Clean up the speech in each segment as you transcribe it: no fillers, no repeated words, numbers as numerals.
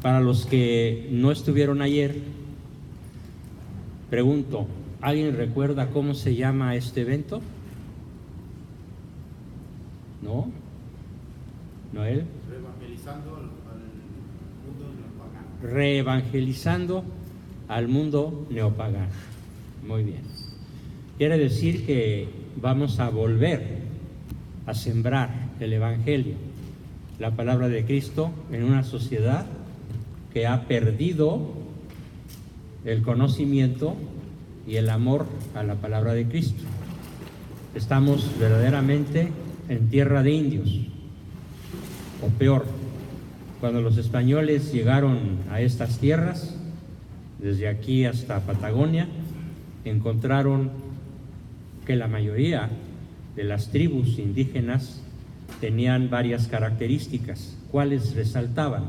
Para los que no estuvieron ayer, pregunto, ¿alguien recuerda cómo se llama este evento? ¿No? ¿Noel? Reevangelizando al mundo neopagano. Reevangelizando al mundo neopagano. Muy bien. Quiere decir que vamos a volver a sembrar el Evangelio, la palabra de Cristo, en una sociedad que ha perdido el conocimiento y el amor a la palabra de Cristo. Estamos verdaderamente en tierra de indios, o peor. Cuando los españoles llegaron a estas tierras, desde aquí hasta Patagonia, encontraron que la mayoría de las tribus indígenas tenían varias características. ¿Cuáles resaltaban?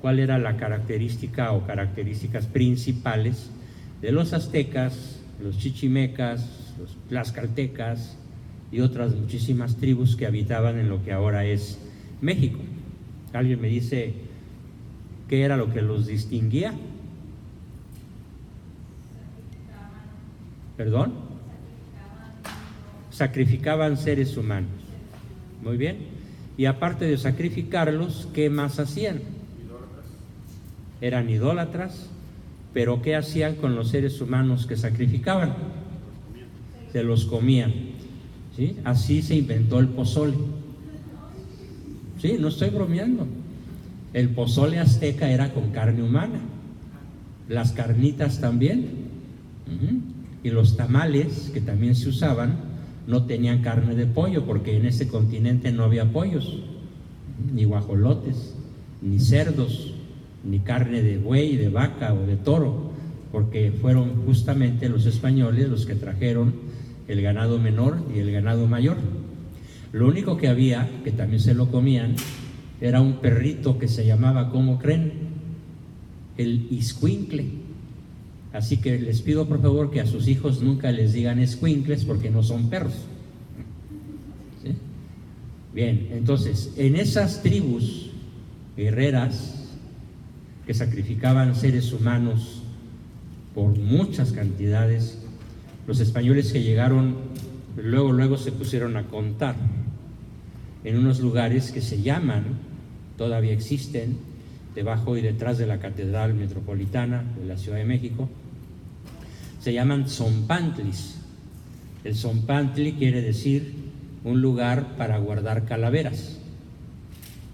¿Cuál era la característica o características principales de los aztecas, los chichimecas, los tlaxcaltecas y otras muchísimas tribus que habitaban en lo que ahora es México? ¿Alguien me dice qué era lo que los distinguía? ¿Perdón? Sacrificaban seres humanos. Muy bien. Y aparte de sacrificarlos, ¿qué más hacían? Eran idólatras, pero ¿qué hacían con los seres humanos que sacrificaban? Se los comían. ¿Sí? Así se inventó el pozole. Sí, no estoy bromeando. El pozole azteca era con carne humana, las carnitas también, y los tamales que también se usaban no tenían carne de pollo, porque en ese continente no había pollos, ni guajolotes, ni cerdos, ni carne de buey, de vaca o de toro, porque fueron justamente los españoles los que trajeron el ganado menor y el ganado mayor. Lo único que había, que también se lo comían, era un perrito que se llamaba, ¿cómo creen? El escuincle. Así que les pido por favor que a sus hijos nunca les digan escuincles, porque no son perros. ¿Sí? Bien, entonces, en esas tribus guerreras que sacrificaban seres humanos por muchas cantidades, los españoles que llegaron luego se pusieron a contar en unos lugares que se llaman, todavía existen, debajo y detrás de la Catedral Metropolitana de la Ciudad de México, se llaman zompantlis. El zompantli quiere decir un lugar para guardar calaveras.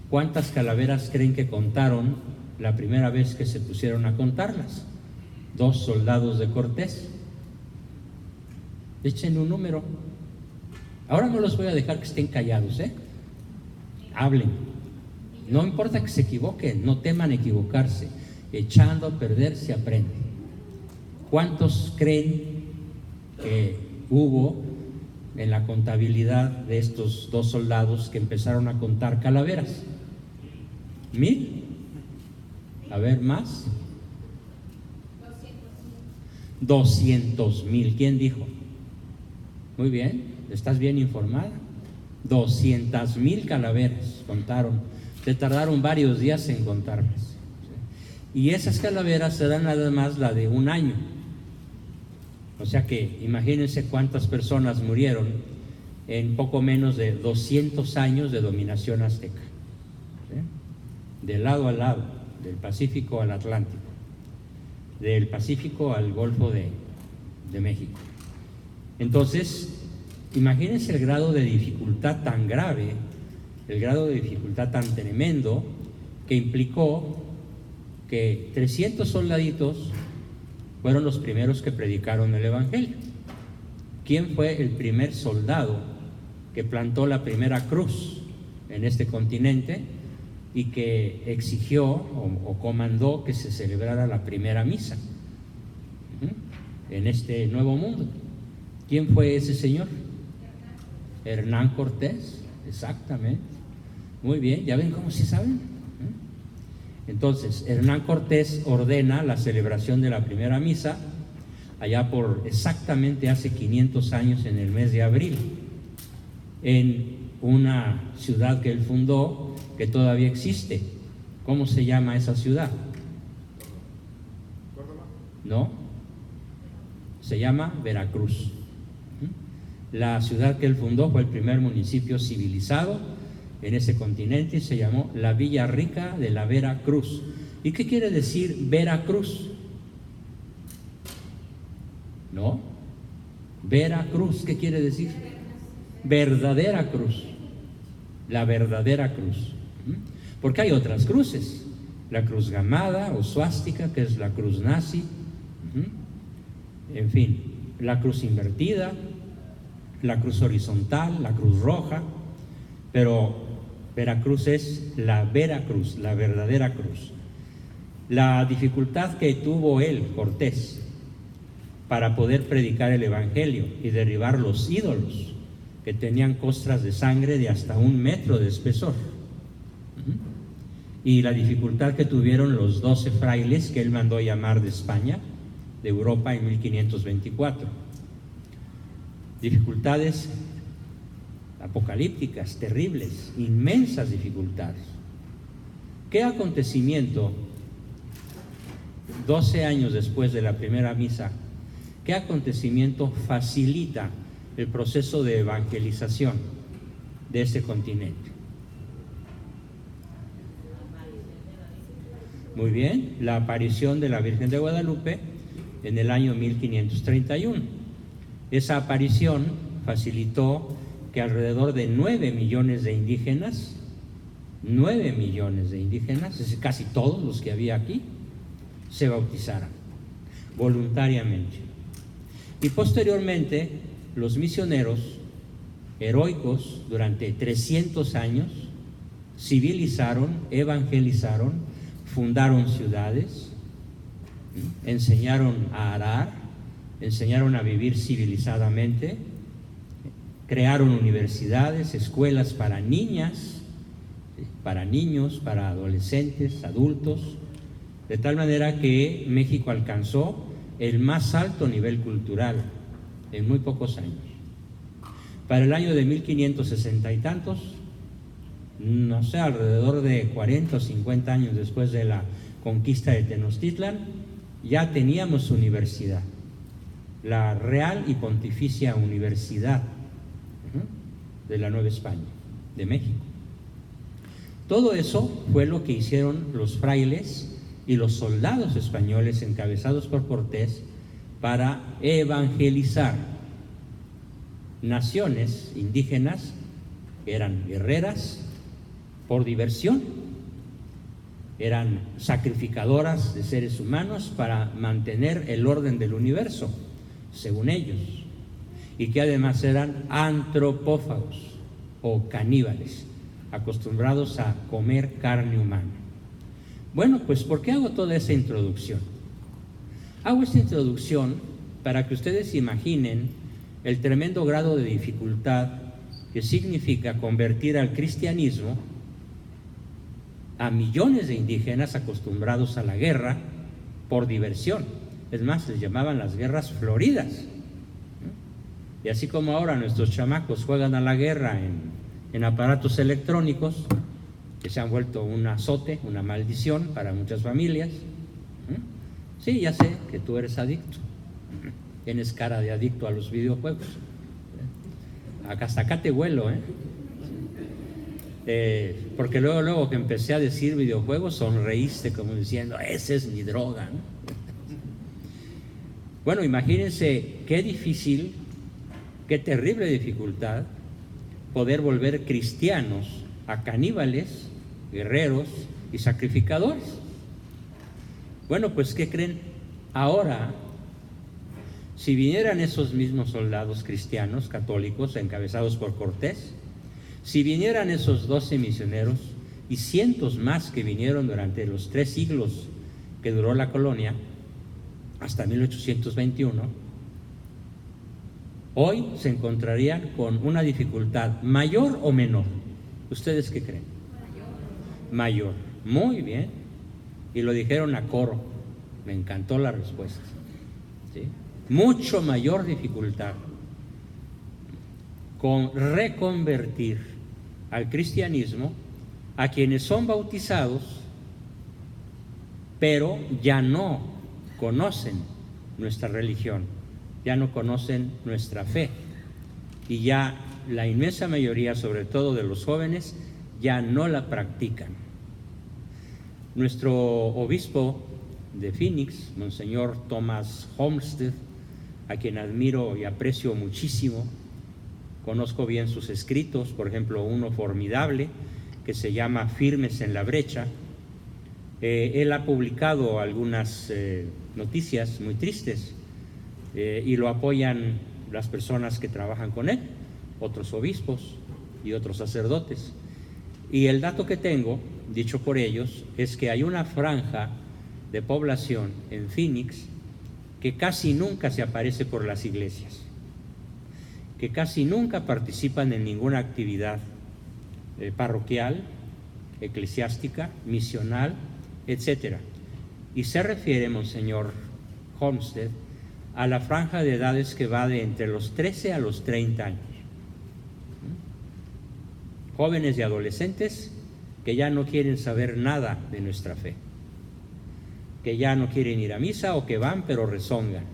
¿Cuántas calaveras creen que contaron la primera vez que se pusieron a contarlas? 2 soldados de Cortés. Echen un número. Ahora no los voy a dejar que estén callados, hablen. No importa que se equivoquen, no teman equivocarse. Echando a perder se aprende. ¿Cuántos creen que hubo en la contabilidad de estos 2 soldados que empezaron a contar calaveras? ¿1000? A ver, ¿más? 200,000. ¿Quién dijo? Muy bien, estás bien informada. 200,000 calaveras contaron. Se tardaron varios días en contarlas. Y esas calaveras eran nada más la de un año. O sea que imagínense cuántas personas murieron en poco menos de 200 años de dominación azteca. ¿Sí? De lado a lado, del Pacífico al Atlántico, del Pacífico al Golfo de México. Entonces, imagínense el grado de dificultad tan grave, el grado de dificultad tan tremendo que implicó que 300 soldaditos fueron los primeros que predicaron el Evangelio. ¿Quién fue el primer soldado que plantó la primera cruz en este continente y que exigió o comandó que se celebrara la primera misa en este nuevo mundo? ¿Quién fue ese señor? Hernán Cortés, exactamente. Muy bien, ¿ya ven cómo sí saben? Entonces, Hernán Cortés ordena la celebración de la primera misa allá por exactamente hace 500 años, en el mes de abril, en una ciudad que él fundó, que todavía existe. ¿Cómo se llama esa ciudad? ¿Córdoba? No, se llama Veracruz. La ciudad que él fundó fue el primer municipio civilizado en ese continente y se llamó la Villa Rica de la Veracruz. ¿Y qué quiere decir Veracruz? ¿No? Veracruz, ¿qué quiere decir? Verdadera cruz. La verdadera cruz. Porque hay otras cruces. La cruz gamada o suástica, que es la cruz nazi. En fin, la cruz invertida, la cruz horizontal, la cruz roja. Pero Veracruz es la Veracruz, la verdadera cruz. La dificultad que tuvo él, Cortés, para poder predicar el evangelio y derribar los ídolos que tenían costras de sangre de hasta 1 metro de espesor. Y la dificultad que tuvieron los 12 frailes que él mandó llamar de España, de Europa, en 1524. Dificultades apocalípticas, terribles, inmensas dificultades. ¿Qué acontecimiento, 12 años después de la primera misa, qué acontecimiento facilita el proceso de evangelización de este continente? Muy bien, la aparición de la Virgen de Guadalupe en el año 1531. Esa aparición facilitó que alrededor de 9 millones de indígenas, es decir, casi todos los que había aquí, se bautizaran voluntariamente. Y posteriormente, los misioneros heroicos durante 300 años civilizaron, evangelizaron, fundaron ciudades, enseñaron a arar, enseñaron a vivir civilizadamente, crearon universidades, escuelas para niñas, para niños, para adolescentes, adultos, de tal manera que México alcanzó el más alto nivel cultural en muy pocos años. Para el año de 1560 y tantos, no sé, alrededor de 40 o 50 años después de la conquista de Tenochtitlan, ya teníamos universidad, la Real y Pontificia Universidad de la Nueva España, de México. Todo eso fue lo que hicieron los frailes y los soldados españoles encabezados por Cortés para evangelizar naciones indígenas que eran guerreras por diversión, eran sacrificadoras de seres humanos para mantener el orden del universo, según ellos, y que además eran antropófagos o caníbales, acostumbrados a comer carne humana. Bueno, pues ¿por qué hago toda esa introducción? Hago esta introducción para que ustedes imaginen el tremendo grado de dificultad que significa convertir al cristianismo a millones de indígenas acostumbrados a la guerra por diversión. Es más, les llamaban las guerras floridas. Y así como ahora nuestros chamacos juegan a la guerra en aparatos electrónicos, que se han vuelto un azote, una maldición para muchas familias. Sí, ya sé que tú eres adicto, tienes cara de adicto a los videojuegos. Hasta acá te huelo, porque luego que empecé a decir videojuegos, sonreíste como diciendo, esa es mi droga, ¿no? Bueno, imagínense qué difícil, qué terrible dificultad poder volver cristianos a caníbales, guerreros y sacrificadores. Bueno, pues ¿qué creen? Ahora, si vinieran esos mismos soldados cristianos, católicos, encabezados por Cortés, si vinieran esos 12 misioneros y cientos más que vinieron durante los 3 siglos que duró la colonia, hasta 1821, hoy se encontrarían con una dificultad mayor o menor. ¿Ustedes qué creen? Mayor. Muy bien. Y lo dijeron a coro. Me encantó la respuesta. ¿Sí? Mucho mayor dificultad con reconvertir al cristianismo a quienes son bautizados pero ya no conocen nuestra religión, ya no conocen nuestra fe, y ya la inmensa mayoría, sobre todo de los jóvenes, ya no la practican. Nuestro obispo de Phoenix, Monseñor Thomas Homestead, a quien admiro y aprecio muchísimo, conozco bien sus escritos, por ejemplo, uno formidable que se llama Firmes en la brecha. Él ha publicado algunas noticias muy tristes y lo apoyan las personas que trabajan con él, otros obispos y otros sacerdotes. Y el dato que tengo, dicho por ellos, es que hay una franja de población en Phoenix que casi nunca se aparece por las iglesias, que casi nunca participan en ninguna actividad parroquial, eclesiástica, misional, etc. Y se refiere, Monseñor Homestead, a la franja de edades que va de entre los 13 a los 30 años. Jóvenes y adolescentes que ya no quieren saber nada de nuestra fe, que ya no quieren ir a misa o que van pero rezongan.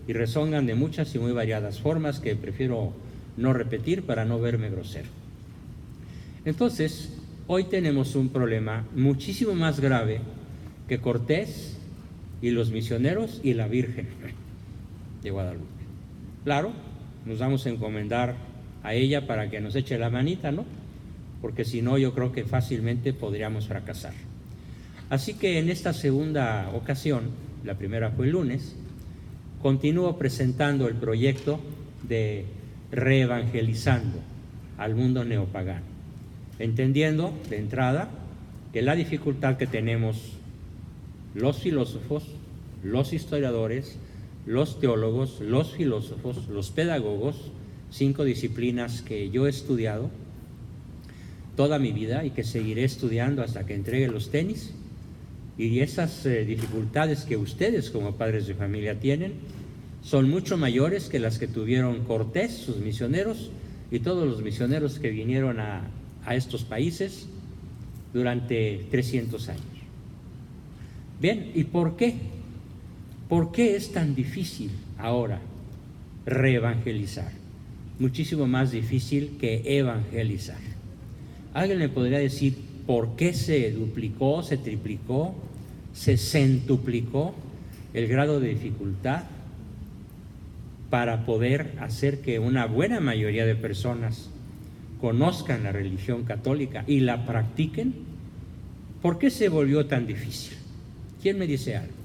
Y rezongan de muchas y muy variadas formas que prefiero no repetir para no verme grosero. Entonces, hoy tenemos un problema muchísimo más grave que Cortés y los misioneros y la Virgen de Guadalupe. Claro, nos vamos a encomendar a ella para que nos eche la manita, ¿no? Porque si no, yo creo que fácilmente podríamos fracasar. Así que en esta segunda ocasión, la primera fue el lunes, continúo presentando el proyecto de reevangelizando al mundo neopagano, entendiendo de entrada que la dificultad que tenemos los filósofos, los historiadores, los teólogos, los filósofos, los pedagogos, 5 disciplinas que yo he estudiado toda mi vida y que seguiré estudiando hasta que entregue los tenis, y esas dificultades que ustedes como padres de familia tienen son mucho mayores que las que tuvieron Cortés, sus misioneros, y todos los misioneros que vinieron a estos países durante 300 años. Bien, ¿y por qué? ¿Por qué es tan difícil ahora reevangelizar? Muchísimo más difícil que evangelizar. ¿Alguien me podría decir por qué se duplicó, se triplicó, se centuplicó el grado de dificultad para poder hacer que una buena mayoría de personas conozcan la religión católica y la practiquen? ¿Por qué se volvió tan difícil? ¿Quién me dice algo?